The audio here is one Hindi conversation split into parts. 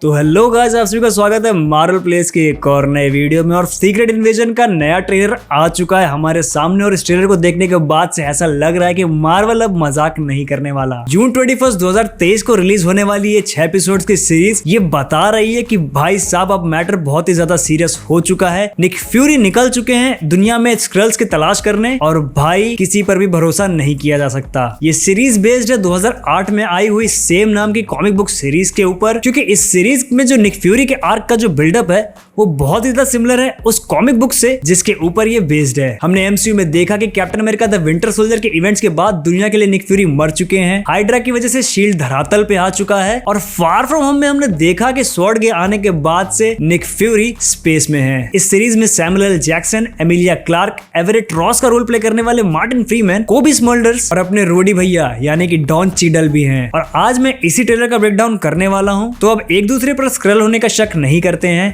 तो हेलो गाइस, आप सभी का स्वागत है मार्वल प्लेस के एक और नए वीडियो में। और सीक्रेट इन्वेजन का नया ट्रेलर आ चुका है हमारे सामने और इस ट्रेलर को देखने के बाद से ऐसा लग रहा है कि मार्वल अब मजाक नहीं करने वाला। जून 21, 2023 को रिलीज होने वाली ये 6 एपिसोड्स की सीरीज ये बता रही है कि भाई साहब अब मैटर बहुत ही ज्यादा सीरियस हो चुका है। निक फ्यूरी निकल चुके हैं दुनिया में स्क्रल्स की तलाश करने और भाई किसी पर भी भरोसा नहीं किया जा सकता। ये सीरीज बेस्ड है 2008 में आई हुई सेम नाम की कॉमिक बुक सीरीज के ऊपर, क्योंकि इस सीरीज में जो निक फ्यूरी के आर्क का जो बिल्डअप है वो बहुत ही ज्यादा सिमिलर है उस कॉमिक बुक से जिसके ऊपर ये बेस्ड है। हमने एमसीयू में देखा कि captain America the Winter soldier के इवेंट्स के बाद दुनिया के लिए निक फ्यूरी मर चुके हैं। हाइड्रा की वजह से शील्ड धरातल पे आ चुका है और फार फ्रॉम होम में हमने देखा कि स्वॉर्ड के आने के बाद से निक फ्यूरी स्पेस में है। इस सीरीज में Samuel L Jackson, Emilia Clarke, Everett Ross का रोल प्ले करने वाले मार्टिन फ्रीमैन, कोबी स्मोल्डर्स और अपने रोडी भैया यानी कि डॉन चीडल भी हैं। और आज मैं इसी ट्रेलर का ब्रेकडाउन करने वाला हूं, तो अब एक दूसरे पर स्क्रल होने का शक नहीं करते हैं।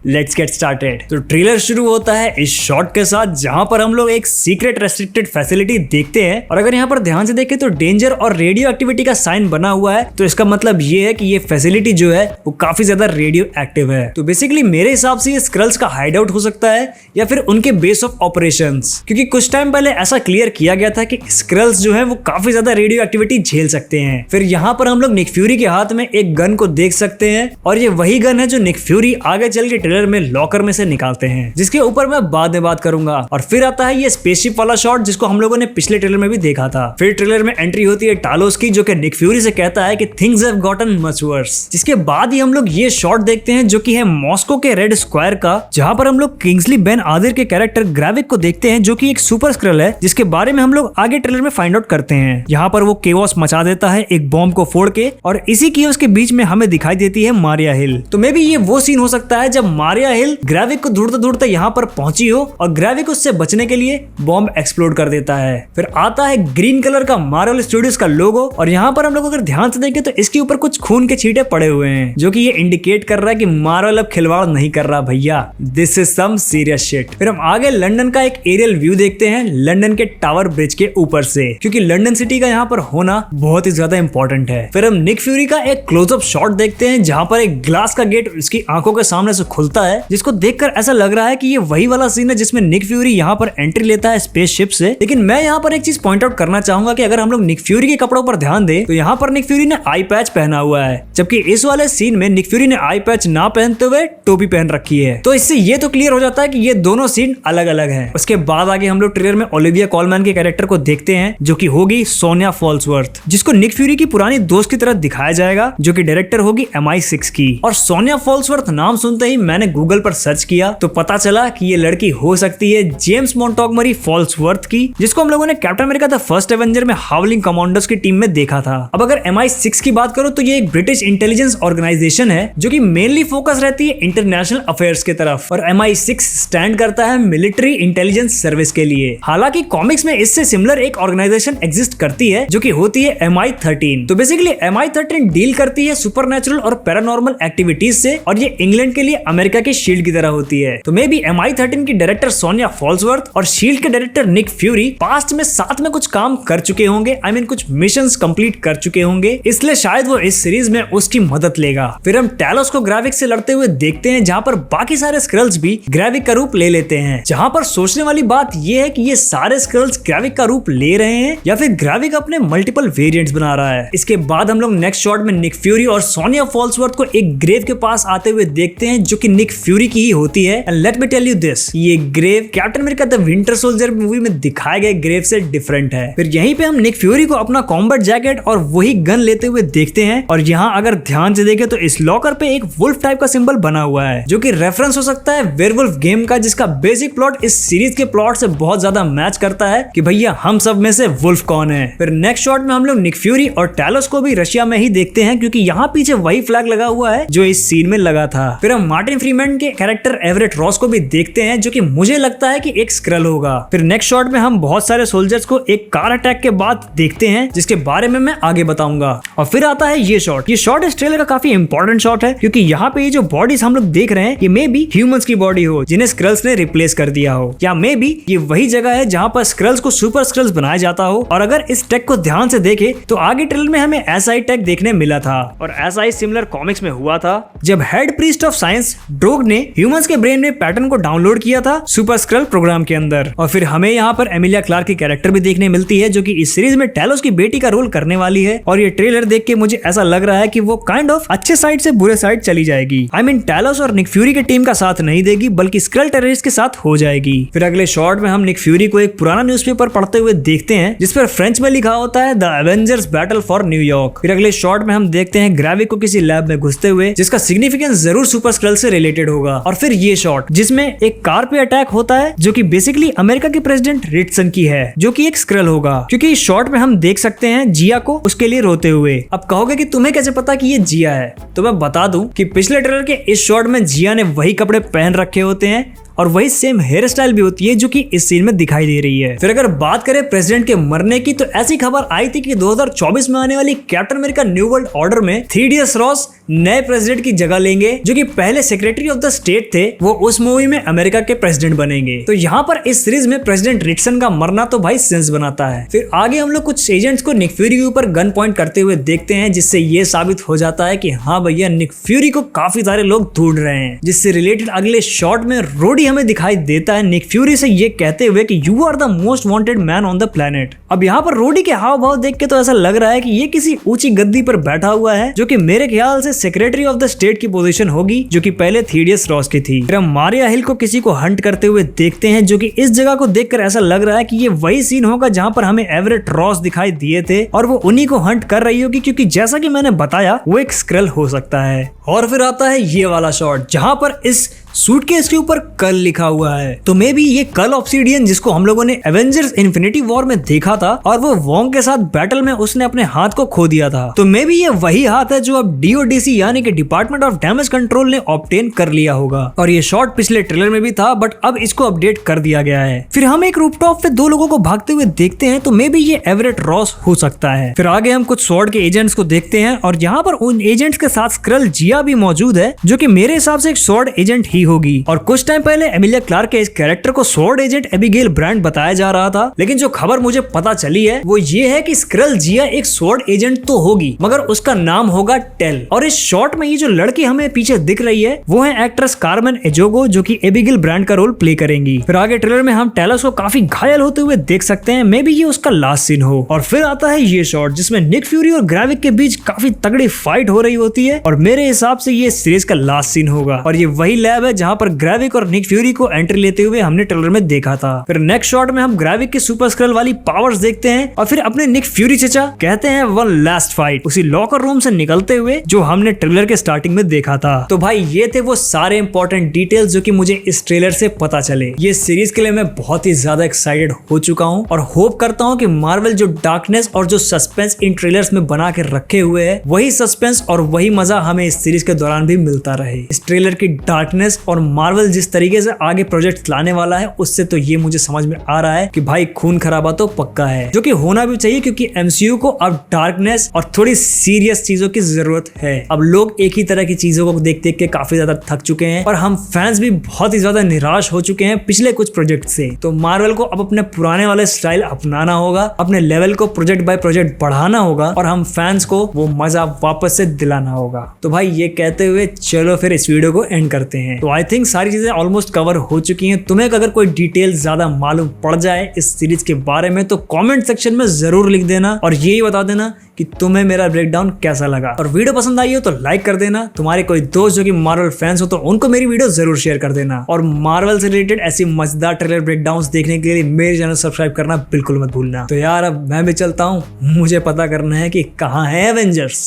Let's get started. तो ट्रेलर शुरू होता है इस शॉट के साथ जहां पर हम लोग एक सीक्रेट रेस्ट्रिक्टेड फैसिलिटी देखते हैं और अगर यहाँ पर ध्यान से देखें तो डेंजर और रेडियो एक्टिविटी का साइन बना हुआ है। तो इसका मतलब ये है कि ये फैसिलिटी जो है वो काफी ज्यादा रेडियो एक्टिव है। तो बेसिकली मेरे हिसाब से ये स्क्रल्स का हाइड आउट हो सकता है या फिर उनके बेस ऑफ ऑपरेशंस, क्योंकि कुछ टाइम पहले ऐसा क्लियर किया गया था कि स्क्रल्स जो है वो काफी ज्यादा रेडियो एक्टिविटी झेल सकते हैं। फिर यहाँ पर हम लोग निक फ्यूरी के हाथ में एक गन को देख सकते हैं और ये वही गन है जो निक फ्यूरी आगे चल के ट्रेलर में लॉकर में से निकालते हैं, जिसके ऊपर मैं बाद में बात करूंगा। और फिर आता है ये स्पेसशिप वाला शॉट जिसको हम लोगों ने पिछले ट्रेलर में भी देखा था। फिर ट्रेलर में एंट्री होती है टालोस की, जो कि निक फ्यूरी से कहता है कि things have gotten much worse. जिसके बाद ही हम लोग ये शॉट देखते हैं जो कि है मॉस्को के रेड स्क्वायर का, जहां पर हम लोग किंग्सली बेन आदिर के कैरेक्टर ग्रेविक को देखते हैं जो कि एक सुपर स्क्रल है, जिसके बारे में हम लोग आगे ट्रेलर में फाइंड आउट करते हैं। यहाँ पर वो केओस मचा देता है एक बॉम्ब को फोड़ के और इसी केओस के बीच में हमें दिखाई देती है मारिया हिल। तो मे बी ये वो सीन हो सकता है जब मारिया हिल ग्रेविक को ढूंढते ढूंढते यहाँ पर पहुंची हो और ग्रेविक उससे बचने के लिए बॉम्ब एक्सप्लोड कर देता है। फिर आता है ग्रीन कलर का मार्वल स्टूडियोज का लोगो और यहाँ पर हम लोग अगर ध्यान से देखें तो इसके ऊपर कुछ खून के छींटे पड़े हुए हैं, जो कि ये इंडिकेट कर रहा है कि मार्वल अब खिलवाड़ नहीं कर रहा भैया, this is some serious shit. फिर हम आगे लंदन का एक एरियल व्यू देखते हैं लंदन के टावर ब्रिज के ऊपर से, क्योंकि लंदन सिटी का यहाँ पर होना बहुत ही ज्यादा इंपॉर्टेंट है। फिर हम निक फ्यूरी का एक क्लोजअप शॉट देखते हैं जहां पर एक ग्लास का गेट उसकी आंखों के सामने से खुलता है, जिसको देखकर ऐसा लग रहा है कि ये वही वाला सीन है जिसमें निक फ्यूरी यहाँ पर एंट्री लेता है स्पेसशिप से। लेकिन मैं यहाँ पर एक चीज पॉइंट आउट करना चाहूंगा कि अगर हम लोग निक फ्यूरी के कपड़ों पर ध्यान दें तो यहाँ पर निक फ्यूरी ने आई पैच पहना हुआ है, जबकि इस वाले सीन में निक फ्यूरी ने आई पैच ना पहनते हुए टोपी पहन रखी है। तो इससे ये तो क्लियर हो जाता है कि ये दोनों सीन अलग अलग हैं। उसके बाद आगे हम लोग ट्रेलर में ओलिविया कॉलमैन के कैरेक्टर को देखते हैं जो कि होगी सोनिया फॉल्सवर्थ, जिसको निक फ्यूरी की पुरानी दोस्त की तरह दिखाया जाएगा, जो कि डायरेक्टर होगी MI6 की। और सोनिया फॉल्सवर्थ नाम सुनते ही मैंने गूगल पर सर्च किया तो पता चला कि ये लड़की हो सकती है जेम्स मोंटगोमरी फॉल्सवर्थ की, जिसको हम लोगों ने captain America the first Avenger में हाउलिंग कमांडर्स की टीम में देखा था। अब अगर MI6 की बात करो तो ये एक ब्रिटिश इंटेलिजेंस ऑर्गेनाइजेशन है जो कि मेनली फोकस रहती है इंटरनेशनल अफेयर्स की तरफ, और MI6 स्टैंड करता है मिलिट्री इंटेलिजेंस सर्विस के लिए। हालांकि कॉमिक्स में इससे सिमिलर एक ऑर्गेनाइजेशन एग्जिस्ट करती है जो कि होती है MI13। तो बेसिकली MI13 डील करती है सुपरनैचुरल और पैरानॉर्मल एक्टिविटीज से, और ये इंग्लैंड के लिए अमेरिका की शील्ड की तरह होती है। तो मे बी MI13 की डायरेक्टर सोनिया फॉल्सवर्थ और शील्ड के डायरेक्टर निक फ्यूरी पास्ट में साथ में कुछ काम कर चुके होंगे, कुछ मिशंस कंप्लीट कर चुके होंगे, इसलिए शायद वो इस सीरीज में उसकी मदद लेगा। फिर हम टैलोस को ग्रेविक से लड़ते हुए देखते हैं, जहां पर बाकी सारे स्क्रल्स भी ग्रेविक का रूप ले लेते हैं। जहां पर सोचने वाली बात ये है कि ये सारे स्क्रल्स ग्रेविक का रूप ले रहे हैं या फिर ग्रेविक अपने मल्टीपल वेरिएंट्स बना रहा है। इसके बाद हम लोग नेक्स्ट शॉट में निक फ्यूरी और सोनिया फॉल्सवर्थ को एक ग्रेव के पास आते हुए देखते हैं जो कि निक फ्यूरी की ही होती है। And let me tell you this, ये grave Captain America the Winter Soldier movie में दिखाए गए ग्रेव से डिफरेंट है। फिर यहीं पे हम निक फ्यूरी को अपना कॉम्बैट जैकेट और वही गन लेते हुए देखते हैं, और यहाँ अगर ध्यान से देखें तो इस लॉकर पे एक वुल्फ टाइप का सिंबल बना हुआ है, जो कि रेफरेंस हो सकता है वेयरवुल्फ गेम का, जिसका बेसिक प्लॉट इस सीरीज के प्लॉट से बहुत ज्यादा मैच करता है कि भैया हम सब में से वुल्फ कौन है। फिर नेक्स्ट शॉट में हम लोग निक फ्यूरी और टैलोस को भी रशिया में ही देखते हैं, क्योंकि यहाँ पीछे वही फ्लैग लगा हुआ है जो इस सीन में लगा था। फिर हम मार्टिन फ्रीमैन के कैरेक्टर एवरेट रॉस को भी देखते हैं, जो कि मुझे लगता है कि एक स्क्रल होगा। फिर नेक्स्ट शॉट में हम बहुत सारे सोल्जर्स को एक कार अटैक के बाद देखते हैं, जिसके बारे में मैं आगे बताऊंगा। और फिर आता है ये शॉट। ये शॉट इस ट्रेलर का काफी इंपॉर्टेंट शॉट है, क्योंकि यहाँ पे ये जो बॉडीज हम लोग देख रहे हैं ये मे बी ह्यूमंस की बॉडी हो जिन्हें स्क्रल्स ने रिप्लेस कर दिया हो, या मे बी ये वही जगह है जहाँ पर स्क्रल्स को सुपर स्क्रल्स बनाया जाता हो। और अगर इस टेक को ध्यान से देखे तो आगे ट्रेलर में हमें ऐसा ही टेक देखने मिला था, और ऐसा ही सिमिलर कॉमिक्स में हुआ था जब head priest of science drogue ने ह्यूमंस के ब्रेन में पैटर्न को डाउनलोड किया था सुपर स्क्रल प्रोग्राम के अंदर। और फिर हमें यहाँ पर एमिलिया क्लार्क की कैरेक्टर भी देखने मिलती है, जो कि इस सीरीज में टैलोस की बेटी का रोल करने वाली है। और ये ट्रेलर देख के मुझे ऐसा लग रहा है कि वो काइंड ऑफ अच्छे साइड से बुरे साइड चली जाएगी। आई मीन टैलोस और निक फ्यूरी के टीम का साथ नहीं देगी, बल्कि स्क्रल टेररिस्ट के साथ हो जाएगी। फिर अगले शॉट में हम निक फ्यूरी को एक पुराना न्यूज़पेपर पढ़ते हुए देखते हैं, जिस पर फ्रेंच में लिखा होता है the Avengers battle for New York. फिर अगले शॉट में हम देखते हैं ग्रेविक को किसी लैब में घुसते हुए, जिसका सिग्निफिकेंस जरूर सुपर स्क्रल से रिलेटेड होगा। और फिर ये शॉट जिसमें एक कार पे अटैक होता है, जो कि बेसिकली अमेरिका के प्रेसिडेंट रिचसन की है, जो कि एक स्क्रल होगा, क्योंकि इस शॉट में हम देख सकते हैं जिया को उसके लिए रोते हुए। अब कहोगे कि तुम्हें कैसे पता कि ये जिया है, तो मैं बता दूं कि पिछले ट्रेलर के इस शॉट में जिया ने वही कपड़े पहन रखे होते हैं और वही सेम हेयर स्टाइल भी होती है, जो कि इस सीन में दिखाई दे रही है। फिर अगर बात करें प्रेसिडेंट के मरने की, तो ऐसी खबर आई थी कि 2024 में आने वाली captain America new world order में 3DS रॉस नए प्रेसिडेंट की जगह लेंगे, जो कि पहले सेक्रेटरी ऑफ द स्टेट थे, वो उस मूवी में अमेरिका के प्रेसिडेंट बनेंगे। तो यहाँ पर इस सीरीज में प्रेसिडेंट रिचसन का मरना तो भाई सेंस बनाता है। फिर आगे हम लोग कुछ एजेंट्स को निक फ्यूरी के ऊपर गन पॉइंट करते हुए देखते हैं, जिससे ये साबित हो जाता है कि हाँ भैया, निक फ्यूरी को काफी सारे लोग ढूंढ रहे हैं। जिससे रिलेटेड अगले शॉट में रोडी हमें दिखाई देता है निक फ्यूरी से ये कहते हुए कि you are the most wanted man on the planet. अब यहाँ पर रोडी के हाव भाव देख के तो ऐसा लग रहा है कि ये किसी ऊंची गद्दी पर बैठा हुआ है, जो कि मेरे ख्याल से सेक्रेटरी ऑफ द स्टेट की पोजीशन होगी, जो कि पहले 3DS रॉस की थी। फिर हम मारिया हिल को किसी को हंट करते हुए देखते हैं, जो कि इस जगह को देखकर ऐसा लग रहा है कि ये वही सीन होगा जहाँ पर हमें एवरेट रॉस दिखाई दिए थे, और वो उन्हीं को हंट कर रही होगी, क्योंकि जैसा कि मैंने बताया वो एक स्क्रल हो सकता है। और फिर आता है ये वाला शॉट, जहाँ पर इस सूटकेस के ऊपर कल लिखा हुआ है। तो मे बी ये कल ऑब्सिडियन, जिसको हम लोगों ने एवेंजर्स इन्फिनिटी वॉर में देखा था, और वो वोंग के साथ बैटल में उसने अपने हाथ को खो दिया था। तो मे बी ये वही हाथ है जो अब DODC यानी कि डिपार्टमेंट ऑफ डैमेज कंट्रोल ने ऑब्टेन कर लिया होगा। और ये शॉट पिछले ट्रेलर में भी था, बट अब इसको अपडेट कर दिया गया है। फिर हम एक रूफटॉप पे 2 लोगों को भागते हुए देखते हैं, तो मे बी ये एवरेट रॉस हो सकता है। फिर आगे हम कुछ स्वॉर्ड के एजेंट्स को देखते हैं, और यहाँ पर उन एजेंट्स के साथ स्क्रल जिया भी मौजूद है, जो कि मेरे हिसाब से एक स्वॉर्ड एजेंट ही होगी। और कुछ टाइम पहले एमिलिया क्लार्क के इस कैरेक्टर को स्वॉर्ड एजेंट एबिगेल ब्रांड बताया जा रहा था, लेकिन जो खबर मुझे पता चली है वो ये है कि स्क्रल जिया एक स्वॉर्ड एजेंट तो होगी, मगर उसका नाम होगा टेल। और इस शॉट में ये जो लड़की हमें पीछे दिख रही है वो है एक्ट्रेस कार्मेन एजोगो, जो कि एबिगेल ब्रांड का रोल प्ले करेंगी। फिर आगे ट्रेलर में हम टेलस को काफी घायल होते हुए देख सकते हैं, मे बी ये उसका लास्ट सीन हो। और फिर आता है ये शॉट जिसमें निक फ्यूरी और ग्रेविक के बीच काफी तगड़ी फाइट हो रही होती है, और मेरे हिसाब से ये सीरीज का लास्ट सीन होगा। और ये वही लैब है जहाँ पर ग्रेविक और निक फ्यूरी को एंट्री लेते हुए हमने ट्रेलर में देखा था। फिर नेक्स्ट शॉट में हम ग्रेविक की सुपर स्क्रल वाली पावर्स देखते हैं, और फिर अपने निक फ्यूरी चचा कहते हैं वन लास्ट फाइट उसी लॉकर रूम से निकलते हुए, जो हमने ट्रेलर के स्टार्टिंग में देखा था। तो भाई ये थे वो सारे इंपॉर्टेंट डिटेल्स जो कि मुझे इस ट्रेलर से पता चले। ये सीरीज के लिए मैं बहुत ही ज्यादा एक्साइटेड हो चुका हूँ, और होप करता हूँ कि मार्वल जो डार्कनेस और जो सस्पेंस इन ट्रेलर्स में बना के रखे हुए है, वही सस्पेंस और वही मजा हमें इस सीरीज के दौरान भी मिलता रहे। इस ट्रेलर की डार्कनेस और मार्वल जिस तरीके से आगे प्रोजेक्ट लाने वाला है, उससे तो ये मुझे समझ में आ रहा है कि भाई खून खराबा तो पक्का है, जो कि होना भी चाहिए, क्योंकि MCU को अब डार्कनेस और थोड़ी सीरियस चीजों की जरूरत है। अब लोग एक ही तरह की चीजों को देख देख के काफी ज्यादा थक चुके हैं, और हम फैंस भी बहुत ही ज्यादा निराश हो चुके हैं पिछले कुछ प्रोजेक्ट से। तो मार्वल को अब अपने पुराने वाले स्टाइल अपनाना होगा, अपने लेवल को प्रोजेक्ट बाय प्रोजेक्ट बढ़ाना होगा, और हम फैंस को वो मजा वापस से दिलाना होगा। तो भाई ये कहते हुए चलो फिर इस वीडियो को एंड करते हैं। तो आई थिंक सारी चीजें ऑलमोस्ट कवर हो चुकी हैं। तुम्हें अगर कोई डिटेल ज्यादा मालूम पड़ जाए इस सीरीज के बारे में, तो कमेंट सेक्शन में जरूर लिख देना, और यही बता देना कि तुम्हें मेरा ब्रेकडाउन कैसा लगा। और वीडियो पसंद आई हो तो लाइक कर देना। तुम्हारे कोई दोस्त जो कि मार्वल फैंस हो तो उनको मेरी वीडियो जरूर शेयर कर देना। और मार्वल से रिलेटेड ऐसी मजेदार ट्रेलर ब्रेकडाउन्स देखने के लिए मेरे चैनल सब्सक्राइब करना बिल्कुल मत भूलना। तो यार अब मैं भी चलता हूँ, मुझे पता करना है कि कहाँ है एवेंजर्स।